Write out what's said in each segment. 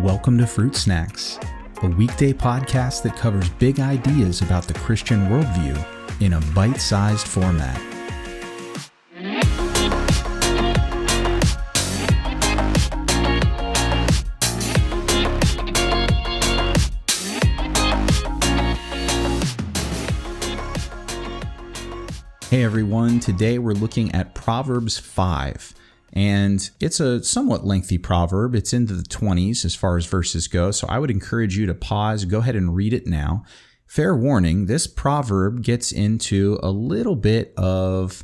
Welcome to Fruit Snacks, a weekday podcast that covers big ideas about the Christian worldview in a bite-sized format. Hey everyone, today we're looking at Proverbs 5. And it's a somewhat lengthy proverb. It's into the 20s as far as verses go. So I would encourage you to pause, go ahead and read it now. Fair warning, this proverb gets into a little bit of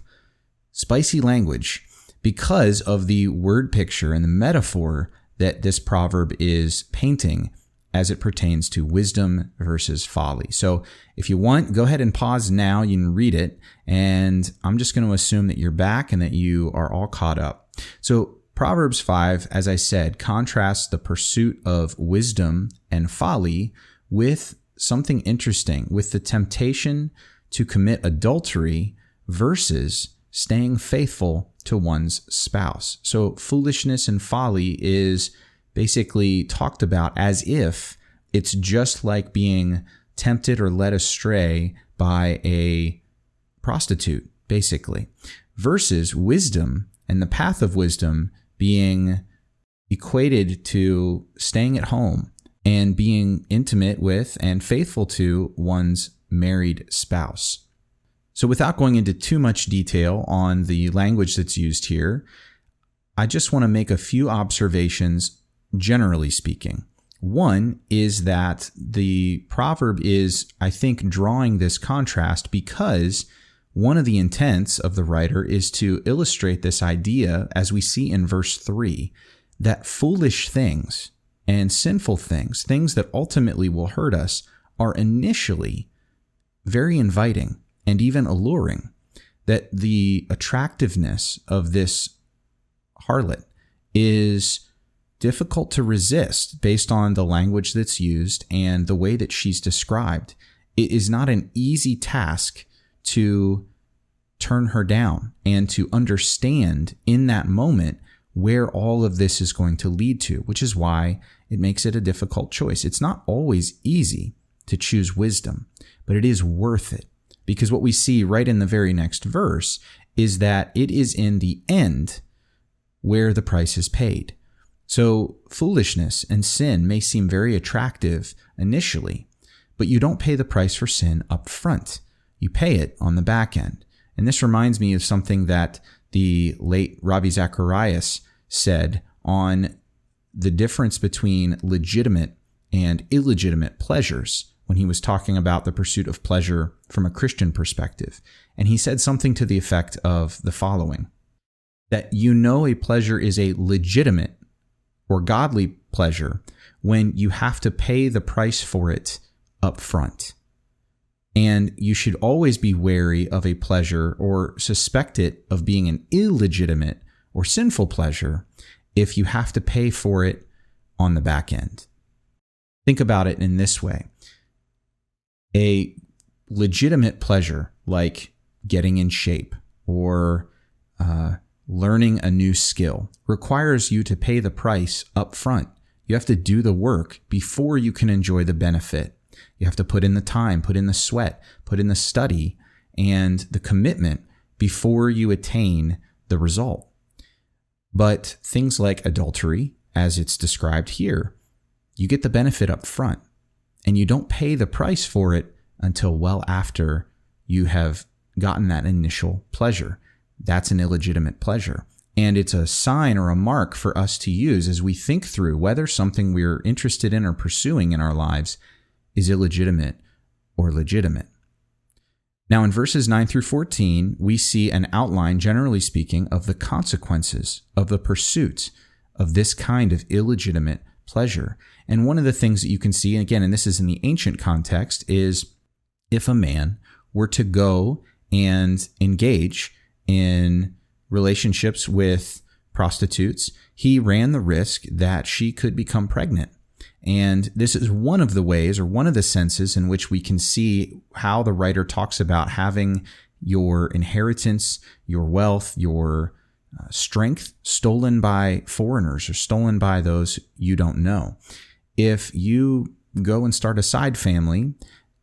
spicy language because of the word picture and the metaphor that this proverb is painting as it pertains to wisdom versus folly. So if you want, go ahead and pause now. You can read it. And I'm just going to assume that you're back and that you are all caught up. So Proverbs 5, as I said, contrasts the pursuit of wisdom and folly with something interesting, with the temptation to commit adultery versus staying faithful to one's spouse. So foolishness and folly is basically talked about as if it's just like being tempted or led astray by a prostitute, basically, versus wisdom and the path of wisdom being equated to staying at home and being intimate with and faithful to one's married spouse. So without going into too much detail on the language that's used here, I just want to make a few observations, generally speaking. One is that the proverb is, I think, drawing this contrast because one of the intents of the writer is to illustrate this idea, as we see in verse 3, that foolish things and sinful things, things that ultimately will hurt us, are initially very inviting and even alluring. That the attractiveness of this harlot is difficult to resist based on the language that's used and the way that she's described. It is not an easy task to turn her down and to understand in that moment where all of this is going to lead to, which is why it makes it a difficult choice. It's not always easy to choose wisdom, but it is worth it, because what we see right in the very next verse is that it is in the end where the price is paid. So foolishness and sin may seem very attractive initially, but you don't pay the price for sin up front. You pay it on the back end. And this reminds me of something that the late Ravi Zacharias said on the difference between legitimate and illegitimate pleasures when he was talking about the pursuit of pleasure from a Christian perspective. And he said something to the effect of the following: that you know a pleasure is a legitimate or godly pleasure when you have to pay the price for it up front. And you should always be wary of a pleasure or suspect it of being an illegitimate or sinful pleasure if you have to pay for it on the back end. Think about it in this way. A legitimate pleasure like getting in shape or learning a new skill requires you to pay the price up front. You have to do the work before you can enjoy the benefit. You have to put in the time, put in the sweat, put in the study and the commitment before you attain the result. But things like adultery, as it's described here, you get the benefit up front and you don't pay the price for it until well after you have gotten that initial pleasure. That's an illegitimate pleasure. And it's a sign or a mark for us to use as we think through whether something we're interested in or pursuing in our lives is illegitimate or legitimate. Now in verses 9 through 14, we see an outline, generally speaking, of the consequences of the pursuit of this kind of illegitimate pleasure. And one of the things that you can see, again, and this is in the ancient context, is if a man were to go and engage in relationships with prostitutes, he ran the risk that she could become pregnant. And this is one of the ways, or one of the senses in which we can see how the writer talks about having your inheritance, your wealth, your strength stolen by foreigners or stolen by those you don't know. If you go and start a side family,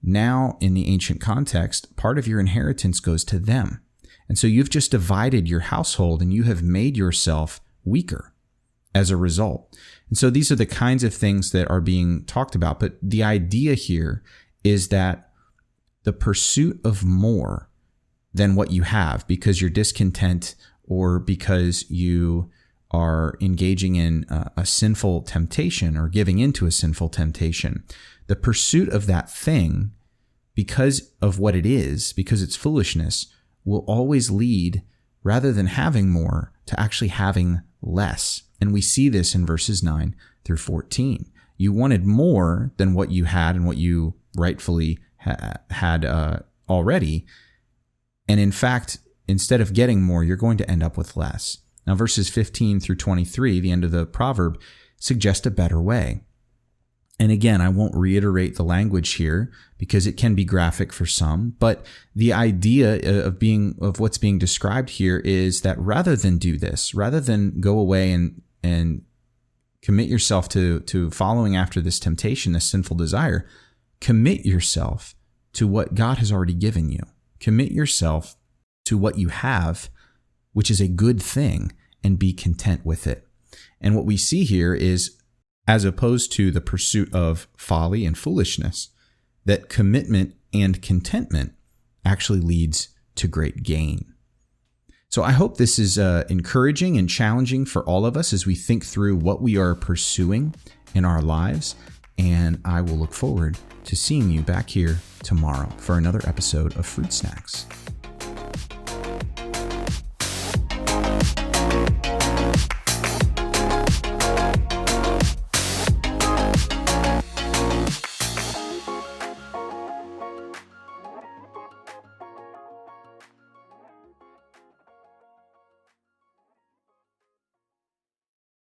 now in the ancient context, part of your inheritance goes to them. And so you've just divided your household and you have made yourself weaker as a result. And so these are the kinds of things that are being talked about. But the idea here is that the pursuit of more than what you have because you're discontent or because you are engaging in a sinful temptation or giving into a sinful temptation, the pursuit of that thing, because of what it is, because it's foolishness, will always lead, rather than having more, to actually having less. And we see this in verses 9 through 14. You wanted more than what you had and what you rightfully had already. And in fact, instead of getting more, you're going to end up with less. Now, verses 15 through 23, the end of the proverb, suggest a better way. And again, I won't reiterate the language here because it can be graphic for some, but the idea of what's being described here is that rather than do this, rather than go away and commit yourself to following after this temptation, this sinful desire, commit yourself to what God has already given you. Commit yourself to what you have, which is a good thing, and be content with it. And what we see here is, as opposed to the pursuit of folly and foolishness, that commitment and contentment actually leads to great gain. So I hope this is encouraging and challenging for all of us as we think through what we are pursuing in our lives. And I will look forward to seeing you back here tomorrow for another episode of Fruit Snacks.